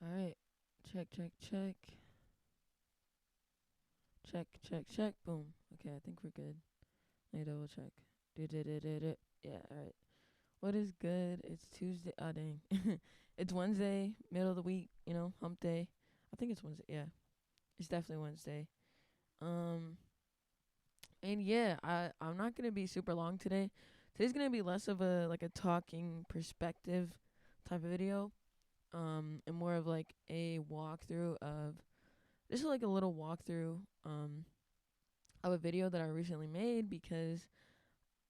All right. Check, check, check. Check, check, check. Boom. Okay, I think we're good. Let me double check. Do. Yeah, all right. What is good? It's Tuesday. Oh, dang. It's Wednesday, middle of the week, hump day. I think it's Wednesday. Yeah, it's definitely Wednesday. Um, and yeah, I'm not gonna be super long today. Today's gonna be less of a talking perspective type of video. And more of like a walkthrough of just like a little walkthrough of a video that I recently made because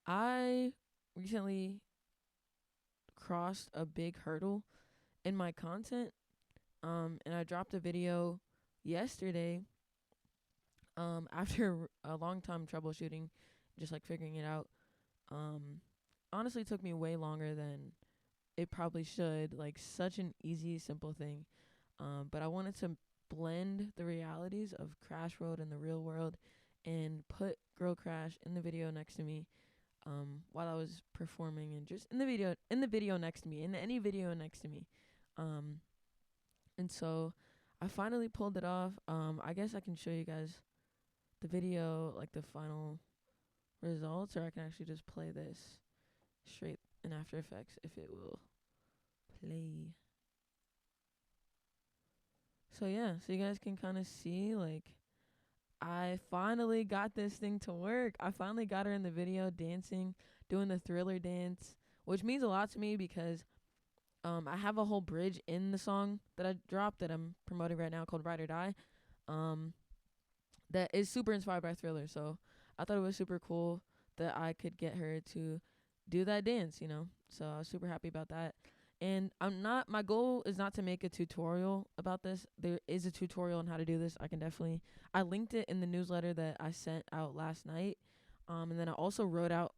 I recently crossed a big hurdle in my content. And I dropped a video yesterday after a long time troubleshooting, just like figuring it out. Um, Honestly took me way longer than it probably should. Like such an easy, simple thing. But I wanted to blend the realities of Crash World and the real world and put Girl Crash in the video next to me while I was performing and just in the video next to me, in any video next to me. Um and so I finally pulled it off. I guess I can show you guys the video, like the final results, or I can actually just play this straight in After Effects if it will play. So yeah, so you guys can kind of see like I finally got this thing to work. I finally got her in the video dancing, doing the Thriller dance, which means a lot to me because I have a whole bridge in the song that I dropped that I'm promoting right now called Ride or Die. Um that is super inspired by Thriller. So I thought it was super cool that I could get her to do that dance. So I was super happy about that. And my goal is not to make a tutorial about this. There is a tutorial on how to do this. I linked it in the newsletter that I sent out last night. And then I also wrote out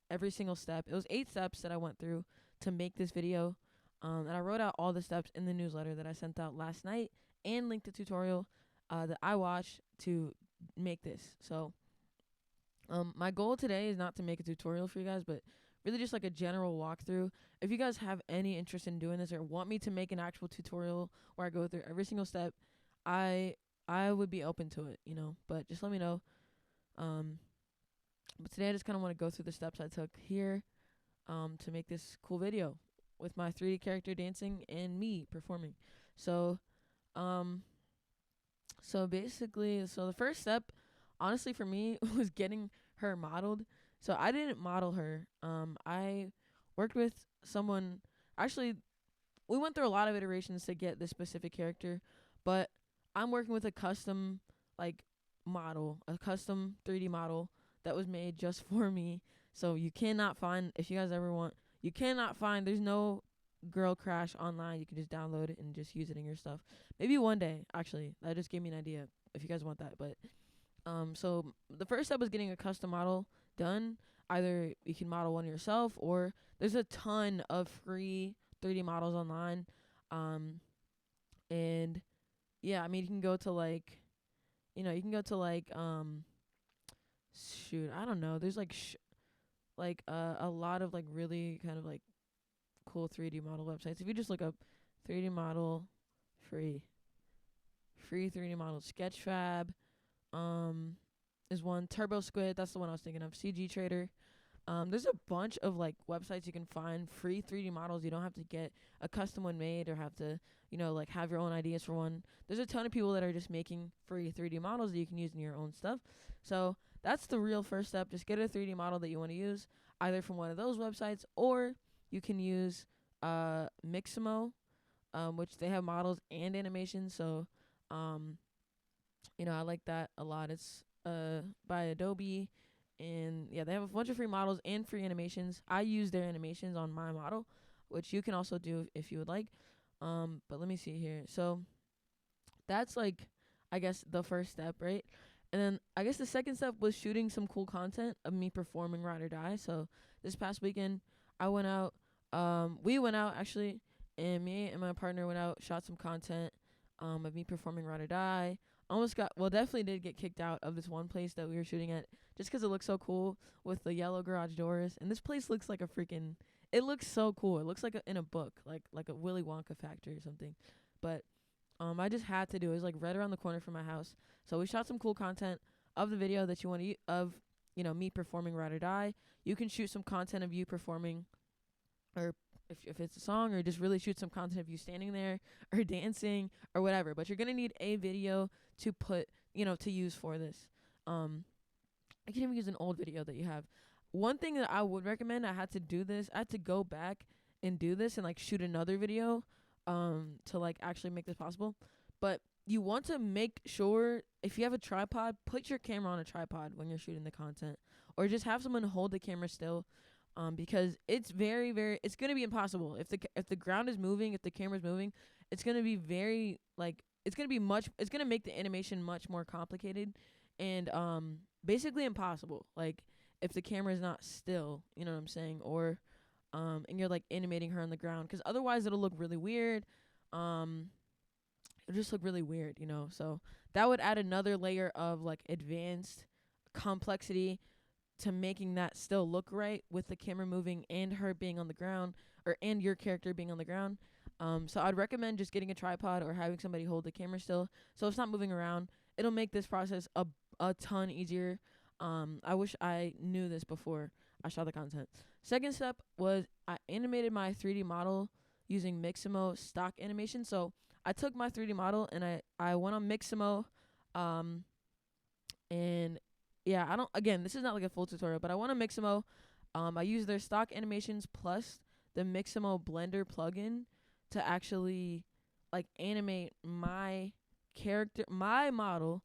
every single step. It was 8 steps that I went through to make this video. And I wrote out all the steps in the newsletter that I sent out last night and linked the tutorial that I watched to make this. So my goal today is not to make a tutorial for you guys, but really just like a general walkthrough. If you guys have any interest in doing this or want me to make an actual tutorial where I go through every single step, I I would be open to it. But just let me know. Um, but today I just kind of want to go through the steps I took here to make this cool video with my 3D character dancing and me performing. So um so the first step, honestly, for me, was getting her modeled. So I didn't model her. I worked with someone. Actually, we went through a lot of iterations to get this specific character, but I'm working with a custom like model, a custom 3D model that was made just for me. So you cannot find, if you guys ever want, you cannot find. There's no Girl Crash online. You can just download it and just use it in your stuff. Maybe one day, actually. That just gave me an idea if you guys want that. But so the first step was getting a custom model done. Either you can model one yourself, or there's a ton of free 3D models online. Um, and yeah, I mean, you can go to shoot, I don't know. There's a lot of like really kind of like cool 3D model websites. If you just look up 3D model free, free 3D model, Sketchfab, um, is one. Turbo Squid, that's the one I was thinking of. CG Trader. There's a bunch of like websites you can find free 3D models. You don't have to get a custom one made or have to, like have your own ideas for one. There's a ton of people that are just making free 3D models that you can use in your own stuff. So that's the real first step. Just get a 3D model that you want to use, either from one of those websites, or you can use Mixamo, which they have models and animations. So, um, I like that a lot. It's by Adobe, and yeah, they have a bunch of free models and free animations. I use their animations on my model, which you can also do if you would like. But let me see here. So that's like, I guess, the first step, right? And then I guess the second step was shooting some cool content of me performing Ride or Die. So this past weekend, I went out. We went out actually, and me and my partner went out, shot some content of me performing Ride or Die. Definitely did get kicked out of this one place that we were shooting at just 'cause it looked so cool with the yellow garage doors. And this place looks like it looks so cool. It looks like in a book, like a Willy Wonka factory or something. But I just had to do it. It was like right around the corner from my house. So we shot some cool content of the video that you want to of me performing Ride or Die. You can shoot some content of you performing, or if it's a song, or just really shoot some content of you standing there or dancing or whatever. But you're gonna need a video to put to use for this. You can even use an old video that you have. One thing that I would recommend, I had to do this. I had to go back and do this and like shoot another video to like actually make this possible. But you want to make sure, if you have a tripod, put your camera on a tripod when you're shooting the content, or just have someone hold the camera still, because it's very it's gonna be impossible if the ground is moving, if the camera's moving, it's gonna be very like it's gonna make the animation much more complicated and basically impossible. Like if the camera is not still, you know what I'm saying, or and you're like animating her on the ground, because otherwise it'll look really weird. It'll just look really weird, So that would add another layer of like advanced complexity to making that still look right with the camera moving and her being on the ground, or and your character being on the ground. So I'd recommend just getting a tripod or having somebody hold the camera still so it's not moving around. It'll make this process a ton easier. I wish I knew this before I shot the content. Second step was I animated my 3D model using Mixamo stock animation. So I took my 3D model and I went on Mixamo, and yeah, this is not like a full tutorial, but I went on Mixamo. I used their stock animations plus the Mixamo Blender plugin to actually like animate my character, my model,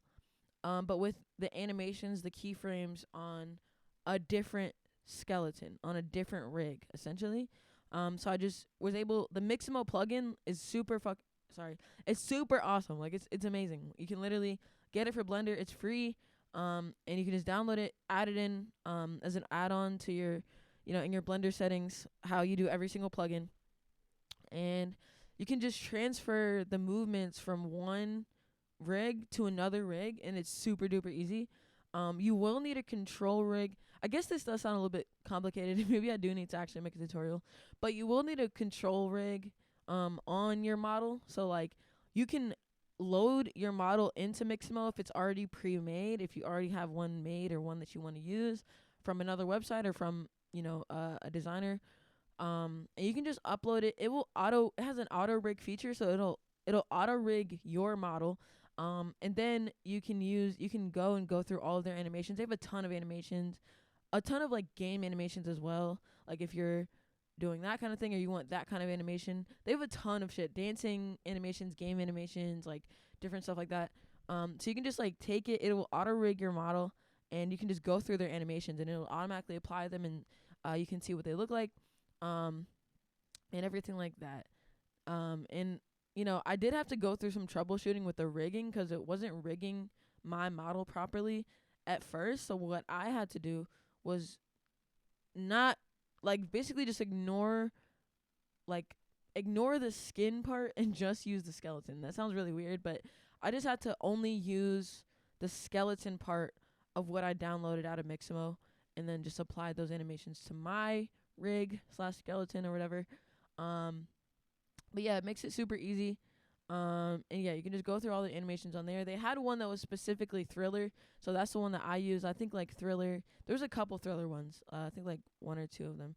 but with the animations, the keyframes on a different skeleton, on a different rig, essentially. So I just was able. The Mixamo plugin is it's super awesome. Like it's amazing. You can literally get it for Blender. It's free. And you can just download it, add it in, as an add-on to your, in your Blender settings, how you do every single plugin, and you can just transfer the movements from one rig to another rig, and it's super duper easy. You will need a control rig. I guess this does sound a little bit complicated. Maybe I do need to actually make a tutorial, but you will need a control rig on your model. So like you can load your model into Mixamo if it's already pre-made, if you already have one made or one that you want to use from another website or from a designer. And you can just upload it. It has an auto rig feature, so it'll auto rig your model. And then you can go through all of their animations. They have a ton of animations, a ton of like game animations as well. Like if you're doing that kind of thing or you want that kind of animation, they have a ton of shit. Dancing animations, game animations, like different stuff like that. So you can just like take it will auto rig your model, and you can just go through their animations and it'll automatically apply them, and you can see what they look like, and everything like that. And I did have to go through some troubleshooting with the rigging because it wasn't rigging my model properly at first. So what I had to do was not like basically just ignore the skin part and just use the skeleton. That sounds really weird, but I just had to only use the skeleton part of what I downloaded out of Mixamo, and then just apply those animations to my rig / skeleton or whatever. But yeah, it makes it super easy. And yeah, you can just go through all the animations on there. They had one that was specifically Thriller, so that's the one that I use. I think like Thriller, there's a couple Thriller ones. I think like one or two of them.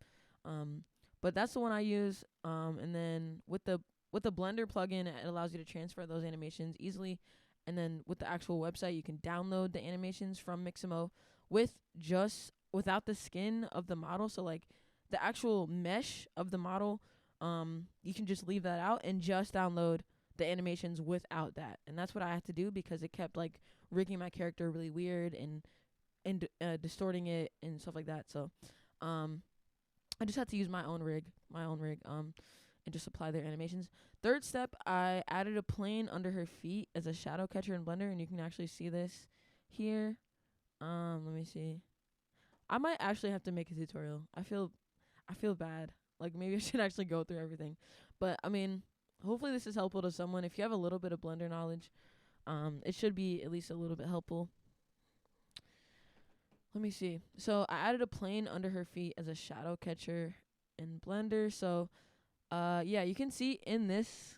But that's the one I use. And then with the Blender plugin, it allows you to transfer those animations easily. And then with the actual website, you can download the animations from Mixamo without the skin of the model. So like the actual mesh of the model, you can just leave that out and just download the animations without that. And that's what I had to do because it kept like rigging my character really weird and distorting it and stuff like that. So I just had to use my own rig, and just apply their animations. Third step, I added a plane under her feet as a shadow catcher in Blender, and you can actually see this here. Let me see. I might actually have to make a tutorial. I feel bad. Like maybe I should actually go through everything. But I mean, hopefully this is helpful to someone. If you have a little bit of Blender knowledge, it should be at least a little bit helpful. Let me see. So I added a plane under her feet as a shadow catcher in Blender. So yeah, you can see in this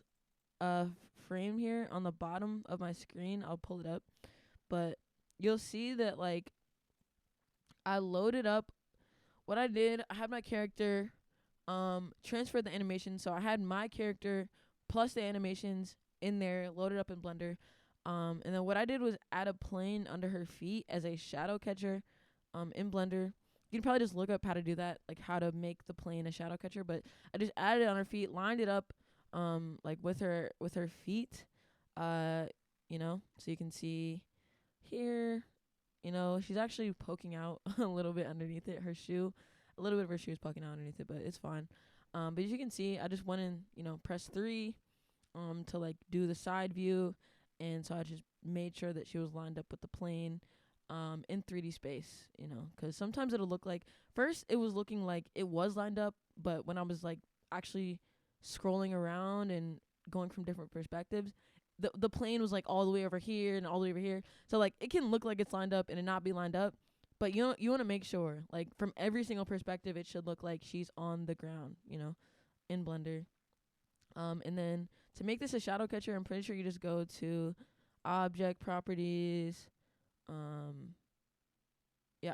frame here on the bottom of my screen. I'll pull it up. But you'll see that, like, I loaded up. What I did, I had my character transferred the animation. So I had my character plus the animations in there, loaded up in Blender. And then what I did was add a plane under her feet as a shadow catcher in Blender. You can probably just look up how to do that, like how to make the plane a shadow catcher. But I just added it on her feet, lined it up like with her feet. You know, so you can see here, you know, she's actually poking out a little bit underneath it. Her shoe, a little bit of her shoe is poking out underneath it, but it's fine. But as you can see, I just went in, you know, press 3 to like do the side view. And so I just made sure that she was lined up with the plane in 3D space, you know, because sometimes it'll look like, first it was looking like it was lined up, but when I was like actually scrolling around and going from different perspectives, the plane was like all the way over here and all the way over here. So like it can look like it's lined up and it not be lined up, but you want to make sure, like, from every single perspective, it should look like she's on the ground, you know, in Blender. And then to make this a shadow catcher, I'm pretty sure you just go to object properties.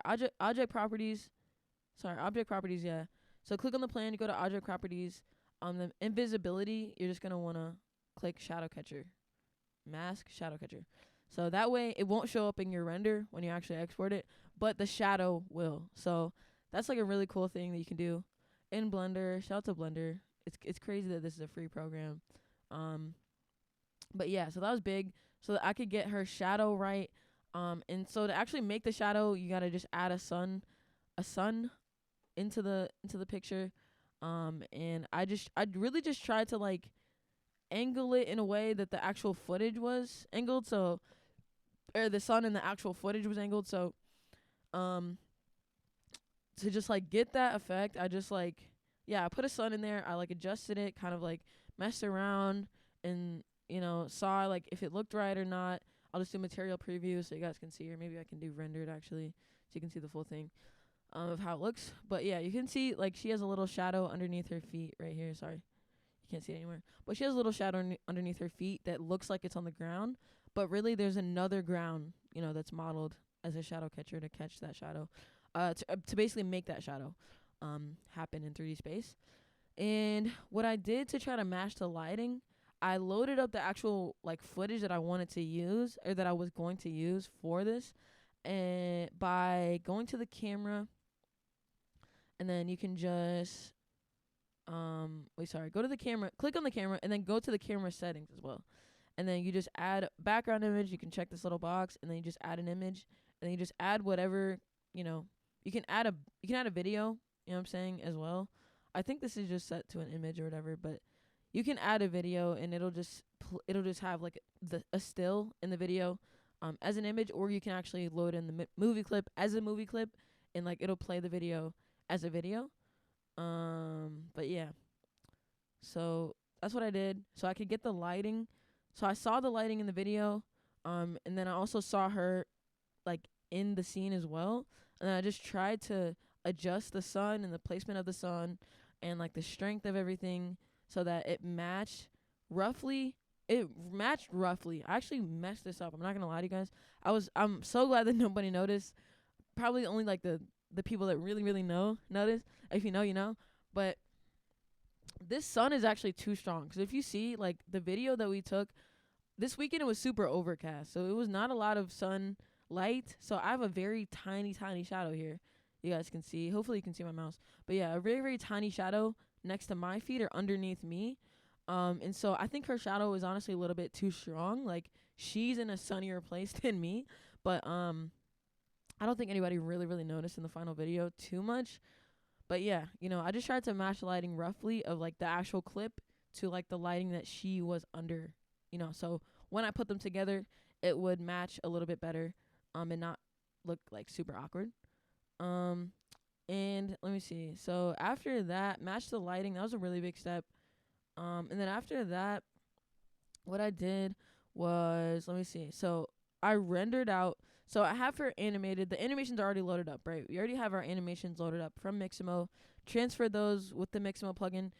Object properties. Sorry, object properties, yeah. So click on the plane, you go to object properties. The invisibility, you're just going to want to click shadow catcher. Mask shadow catcher. So that way it won't show up in your render when you actually export it, but the shadow will. So that's like a really cool thing that you can do in Blender. Shout out to Blender. It's crazy that this is a free program. But yeah, so that was big, so that I could get her shadow right. And so to actually make the shadow, you gotta just add a sun into the picture. And I really just tried to like angle it in a way that the actual footage was angled, so, or the sun and the actual footage was angled. So to just like get that effect, I just like, yeah, I put a sun in there. I like adjusted it, kind of like messed around and, you know, saw like if it looked right or not. I'll just do material preview so you guys can see, or maybe I can do rendered actually so you can see the full thing of how it looks. But yeah, you can see like she has a little shadow underneath her feet right here. Sorry, you can't see it anymore. But she has a little shadow underneath her feet that looks like it's on the ground, but really there's another ground, you know, that's modeled as a shadow catcher to catch that shadow, to basically make that shadow happen in 3D space. And what I did to try to match the lighting, I loaded up the actual like footage that I wanted to use, or that I was going to use for this, and by going to the camera, and then you can just go to the camera, click on the camera, and then go to the camera settings as well. And then you just add background image. You can check this little box, and then you just add an image, and then you just add whatever, you know. You can add a video, you know what I'm saying, as well. I think this is just set to an image or whatever, but you can add a video and it'll just have like a still in the video as an image, or you can actually load in the movie clip as a movie clip, and like it'll play the video as a video. But yeah, so that's what I did, so I could get the lighting. So I saw the lighting in the video, and then I also saw her like in the scene as well, and then I just tried to adjust the sun and the placement of the sun and like the strength of everything so that it matched roughly. I actually messed this up. I'm not gonna lie to you guys. I'm so glad that nobody noticed. Probably only like the people that really notice. If you know, you know. But this sun is actually too strong, because if you see like the video that we took this weekend, it was super overcast, so it was not a lot of sunlight. So I have a very tiny shadow here. You guys can see. Hopefully you can see my mouse. But yeah, a very, very tiny shadow next to my feet or underneath me. And so I think her shadow is honestly a little bit too strong. Like, she's in a sunnier place than me. But I don't think anybody really noticed in the final video too much. But yeah, you know, I just tried to match the lighting roughly of like the actual clip to like the lighting that she was under, you know. So when I put them together, it would match a little bit better and not look like super awkward. And let me see. So after that, match the lighting. That was a really big step. And then after that, what I did was, let me see. So I rendered out. So I have her animated. The animations are already loaded up, right? We already have our animations loaded up from Mixamo. Transfer those with the Mixamo plugin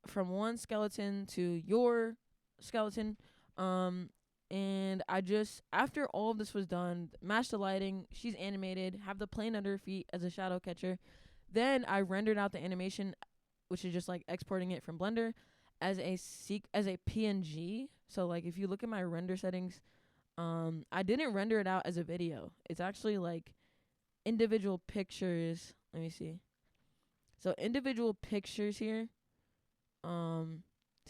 from one skeleton to your skeleton. Um, and I just, after all of this was done, match the lighting. She's animated. Have the plane under her feet as a shadow catcher. Then I rendered out the animation, which is just like exporting it from Blender as as a PNG. So like if you look at my render settings, I didn't render it out as a video. It's actually like individual pictures. Let me see. So individual pictures here. So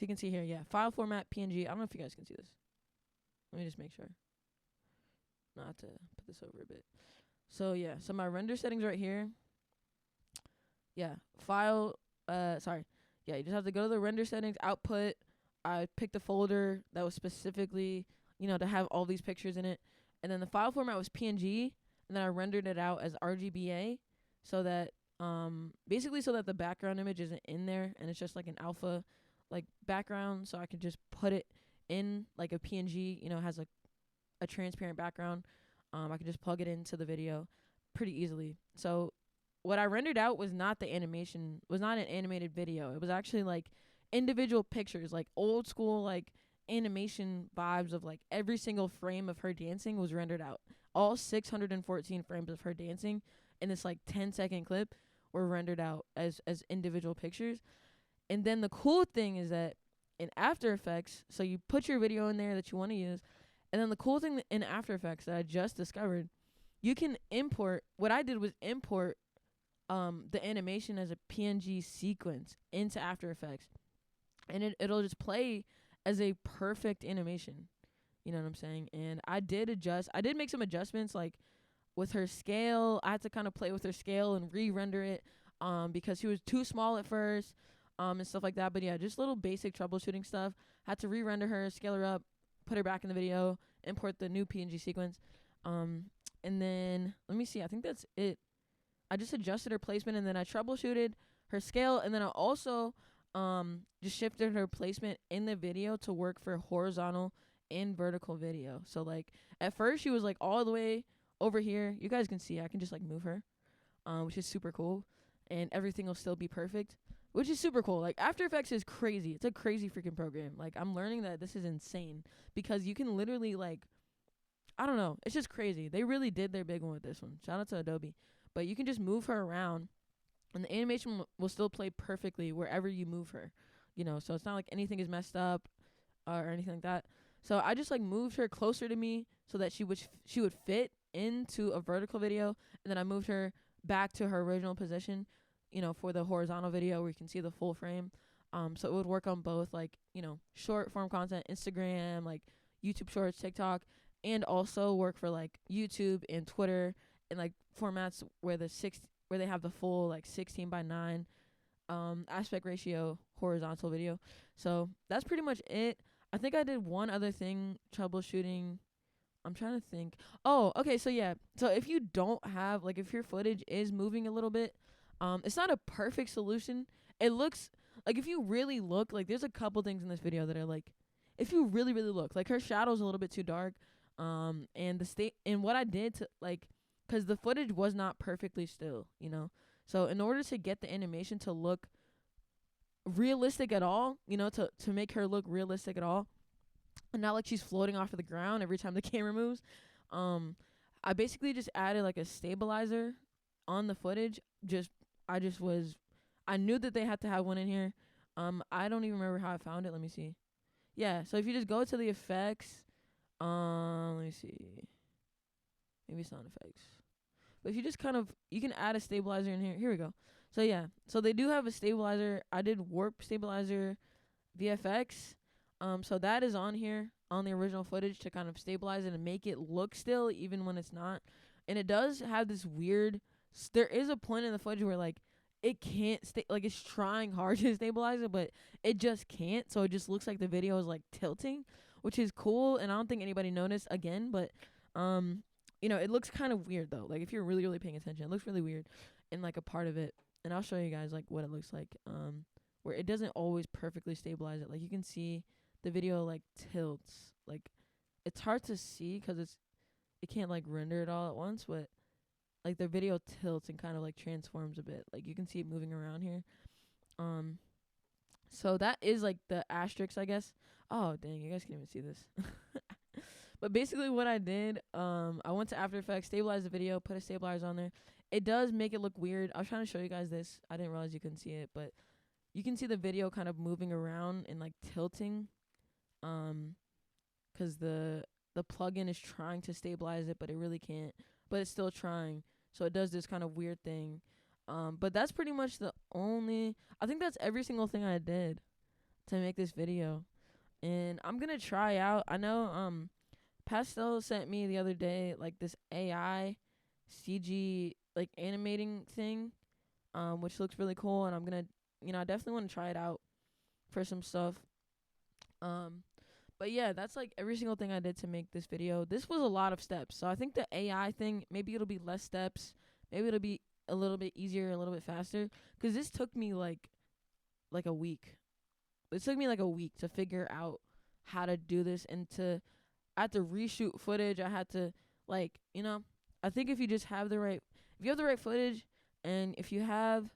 you can see here, yeah, file format PNG. I don't know if you guys can see this. Let me just make sure not to put this over a bit. So yeah, so my render settings right here. Yeah, file. Sorry. Yeah, you just have to go to the render settings, output. I picked a folder that was specifically, to have all these pictures in it, and then the file format was PNG, and then I rendered it out as RGBA, so that basically so that the background image isn't in there, and it's just like an alpha, like background, so I can just put it in like a PNG. Has a transparent background. I can just plug it into the video pretty easily. So what I rendered out was not the animation, was not an animated video. It was actually like individual pictures, like old school like animation vibes of like every single frame of her dancing was rendered out. All 614 frames of her dancing in this like 10-second clip were rendered out as individual pictures. And then the cool thing is that in After Effects, so you put your video in there that you want to use, and then the cool thing in After Effects that I just discovered, you can import. What I did was import the animation as a PNG sequence into After Effects, and it'll just play as a perfect animation. You know what I'm saying? And I did make some adjustments, like with her scale. I had to kind of play with her scale and re-render it because she was too small at first and stuff like that. But yeah, just little basic troubleshooting stuff. Had to re-render her, scale her up, put her back in the video, import the new PNG sequence. And then let me see. I think that's it. I just adjusted her placement, and then I troubleshooted her scale, and then I also just shifted her placement in the video to work for horizontal and vertical video. So like at first she was like all the way over here. You guys can see I can just like move her, which is super cool, and everything will still be perfect, which is super cool. Like After Effects is crazy. It's a crazy freaking program. Like I'm learning that this is insane because you can literally like, I don't know, it's just crazy. They really did their big one with this one. Shout out to Adobe. But you can just move her around, and the animation will still play perfectly wherever you move her. So it's not like anything is messed up or anything like that. So I just like moved her closer to me so that she would fit into a vertical video, and then I moved her back to her original position, for the horizontal video where you can see the full frame. So it would work on both, like, short form content, Instagram, like YouTube Shorts, TikTok, and also work for like YouTube and Twitter and like formats where where they have the full like 16:9 aspect ratio horizontal video. So that's pretty much it. I think I did one other thing troubleshooting. I'm trying to think. Oh, okay. So yeah. So if you don't have like, if your footage is moving a little bit, it's not a perfect solution. It looks like, if you really look, like there's a couple things in this video that are like, if you really really look, like her shadow's a little bit too dark. And what I did to like, because the footage was not perfectly still, So in order to get the animation to look realistic at all, to make her look realistic at all, and not like she's floating off of the ground every time the camera moves, I basically just added like a stabilizer on the footage. I knew that they had to have one in here. I don't even remember how I found it. Let me see. Yeah, so if you just go to the effects, let me see. Maybe sound effects. But if you just you can add a stabilizer in here. Here we go. So yeah, so they do have a stabilizer. I did warp stabilizer VFX. So that is on here on the original footage to kind of stabilize it and make it look still even when it's not. And it does have this weird, there is a point in the footage where like it can't stay, like it's trying hard to stabilize it, but it just can't. So it just looks like the video is like tilting, which is cool. And I don't think anybody noticed again, but it looks kind of weird though. Like if you're really really paying attention, it looks really weird in like a part of it. And I'll show you guys like what it looks like. Where it doesn't always perfectly stabilize it. Like you can see the video like tilts. Like it's hard to see because it can't like render it all at once, but like the video tilts and kind of like transforms a bit. Like you can see it moving around here. So that is like the asterisk, I guess. Oh dang, you guys can't even see this. But basically what I did, I went to After Effects, stabilized the video, put a stabilizer on there. It does make it look weird. I was trying to show you guys this. I didn't realize you couldn't see it, but you can see the video kind of moving around and like tilting. Um, 'Cause the plugin is trying to stabilize it, but it really can't. But it's still trying. So it does this kind of weird thing. But that's pretty much the only. I think that's every single thing I did to make this video. And I'm gonna try out. I know Pastel sent me the other day like this AI CG like animating thing, which looks really cool. And I'm gonna, I definitely want to try it out for some stuff. Um, but yeah, that's like every single thing I did to make this video. This was a lot of steps. So I think the AI thing, maybe it'll be less steps. Maybe it'll be a little bit easier, a little bit faster. 'Cause this took me like a week. It took me like a week to figure out how to do this and I had to reshoot footage. I had to like, I think if you just have if you have the right footage and if you have,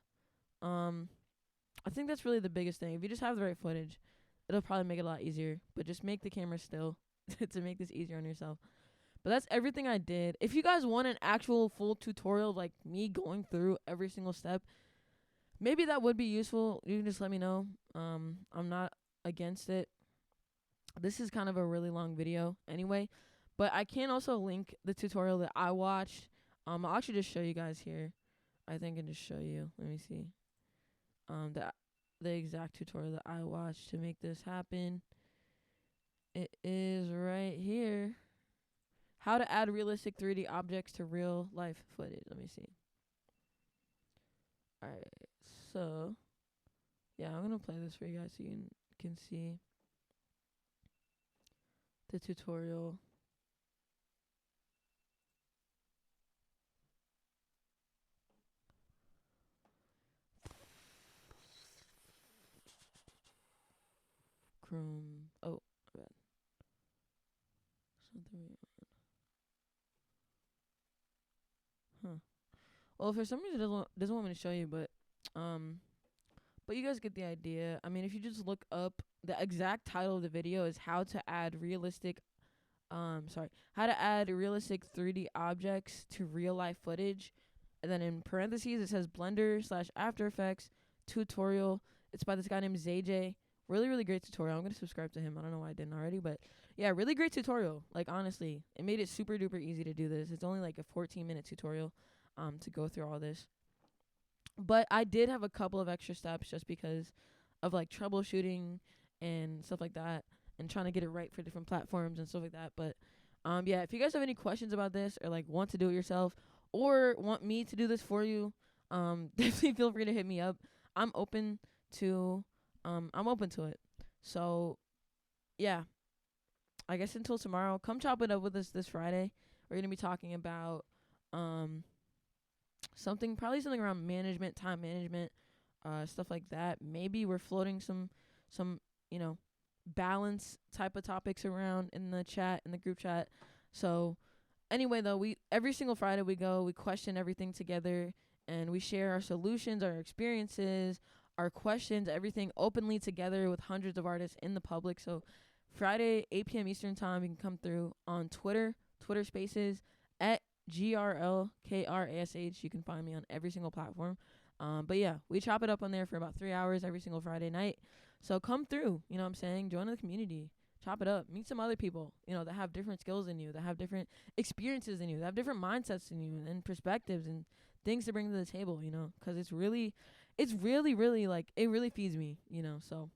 I think that's really the biggest thing. If you just have the right footage, it'll probably make it a lot easier. But just make the camera still to make this easier on yourself. But that's everything I did. If you guys want an actual full tutorial of like me going through every single step, maybe that would be useful. You can just let me know. I'm not against it. This is kind of a really long video anyway, but I can also link the tutorial that I watched. I'll actually just show you guys here. I think I can just show you. Let me see. The exact tutorial that I watched to make this happen. It is right here. How to add realistic 3D objects to real life footage. Let me see. Alright, so yeah, I'm gonna play this for you guys so you can see the tutorial. Chrome. Oh, my bad. Something. Huh. Well, for some reason it doesn't want me to show you, but you guys get the idea. I mean, if you just look up the exact title of the video is how to add how to add realistic 3D objects to real life footage. And then in parentheses, it says Blender / After Effects tutorial. It's by this guy named ZJ. Really, really great tutorial. I'm going to subscribe to him. I don't know why I didn't already, but yeah, really great tutorial. Like, honestly, it made it super duper easy to do this. It's only like a 14-minute tutorial to go through all this. But I did have a couple of extra steps just because of like troubleshooting and stuff like that and trying to get it right for different platforms and stuff like that. But yeah, if you guys have any questions about this or like want to do it yourself or want me to do this for you, definitely feel free to hit me up. I'm open to it. So yeah, I guess until tomorrow, come chop it up with us this Friday. We're gonna be talking about probably something around management, time management, stuff like that. Maybe we're floating some balance type of topics around in the group chat. So anyway, though, every single Friday we question everything together and we share our solutions, our experiences, our questions, everything openly together with hundreds of artists in the public. So Friday, 8 p.m. Eastern time, you can come through on Twitter Spaces at GRLKRASH. You can find me on every single platform. But yeah, we chop it up on there for about 3 hours every single Friday night. So come through, you know what I'm saying? Join the community. Chop it up. Meet some other people, that have different skills than you, that have different experiences than you, that have different mindsets than you and perspectives and things to bring to the table, because it's really, really like, it really feeds me, so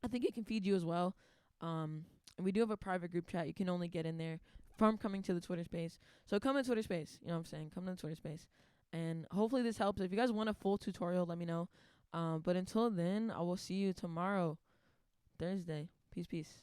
I think it can feed you as well. And we do have a private group chat. You can only get in there from coming to the Twitter space. So come to Twitter space. You know what I'm saying? Come to the Twitter space. And hopefully this helps. If you guys want a full tutorial, let me know. But until then, I will see you tomorrow, Thursday. Peace, peace.